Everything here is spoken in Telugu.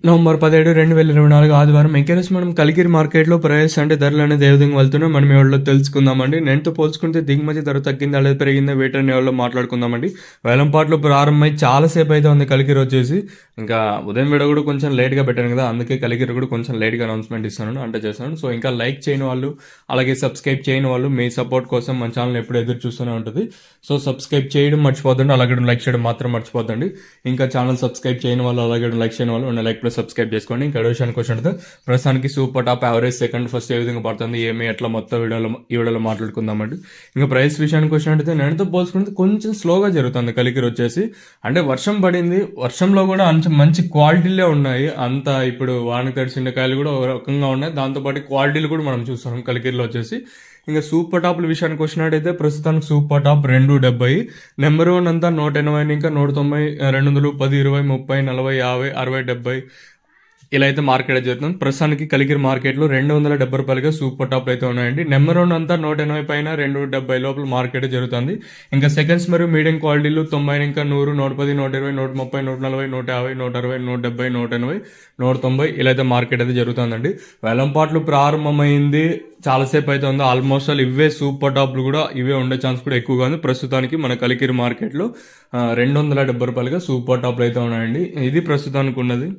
నవంబర్ 17, 2024 ఆదివారం ఎంకేఎస్ మనం కలికిరి మార్కెట్లో ప్రైస్ అంటే ధరలు అనేది ఏ విధంగా వెళ్తున్నాం మనం ఎవరిలో తెలుసుకుందామండి. నేనుతో పోల్చుకుంటే దిగుమతి ధర తగ్గిందా లేదా పెరిగిందా వేటని ఎవరిలో మాట్లాడుకుందామండి. వేలంపాట్లు ప్రారంభమై చాలాసేపు అయితే ఉంది కలికిరి వచ్చేసి. ఇంకా ఉదయం వీడియో కూడా కొంచెం లేట్గా పెట్టాను కదా, అందుకే కలికిరి కూడా కొంచెం లేట్గా అనౌన్స్మెంట్ ఇస్తున్నాను అంటే చేస్తున్నాను. సో ఇంకా లైక్ చేయని వాళ్ళు అలాగే సబ్స్క్రైబ్ చేయని వాళ్ళు మీ సపోర్ట్ కోసం మన ఛానల్ ఎప్పుడు ఎదురు చూస్తూనే ఉంటుంది. సో సబ్స్క్రైబ్ చేయడం మర్చిపోద్దండి, అలాగే లైక్ చేయడం మాత్రం మర్చిపోద్దండి. ఇంకా ఛానల్ సబ్స్క్రైబ్ చేయని వాళ్ళు అలాగే లైక్ చేయని వాళ్ళు లైక్ సబ్స్క్రైబ్ చేసుకోండి. ఇంకా విషయానికి క్వశ్చన్ ప్రస్తుతానికి super top average second first ఏ విధంగా పడుతుంది ఏమి ఎట్లా మొత్తం ఈ వీడియోలో మాట్లాడుకుందామండి. ఇంకా ప్రైస్ విషయానికి క్వశ్చన్ అడిగితే నేనుతో పోల్చుకుంటే కొంచెం స్లోగా జరుగుతుంది కలికిరి వచ్చేసి. అంటే వర్షం పడింది, వర్షంలో కూడా మంచి క్వాలిటీలే ఉన్నాయి. అంతా ఇప్పుడు వానకు తడిసిన కాయలు కూడా ఒక రకంగా ఉన్నాయి, దాంతోపాటు క్వాలిటీలు కూడా మనం చూస్తున్నాం కలికిరిలో వచ్చేసి. ఇంకా సూపర్ టాప్ల విషయానికి వచ్చినట్టయితే ప్రస్తుతానికి సూపర్ టాప్ 270, నెంబర్ 1 అంతా 180, ఇంకా 190, 200, 10, 20, 30, 40, 50, 60, 70 ఇలా అయితే మార్కెట్ జరుగుతుంది. ప్రస్తుతానికి కలికిరి మార్కెట్లో 270 రూపాయలుగా సూపర్ టాప్లు అయితే ఉన్నాయండి. నెంబర్ 1 అంతా 180 పైన 270 లోపల మార్కెట్ జరుగుతుంది. ఇంకా సెకండ్స్ మరియు మీడియం క్వాలిటీలు 90, ఇంకా 100, 110, 120, 130, 140, 150, 160, 170, 180, 190 ఇలా అయితే మార్కెట్ అయితే జరుగుతుందండి. వేలంపాట్లు ప్రారంభమైంది చాలాసేపు అయితే ఉంది. ఆల్మోస్ట్ ఆల్ ఇవే సూపర్ టాప్లు కూడా ఇవే ఉండే ఛాన్స్ కూడా ఎక్కువగా ఉంది. ప్రస్తుతానికి మన కలికిరి మార్కెట్లో 270 రూపాయలుగా సూపర్ టాప్లు అయితే ఉన్నాయండి. ఇది ప్రస్తుతానికి ఉన్నది.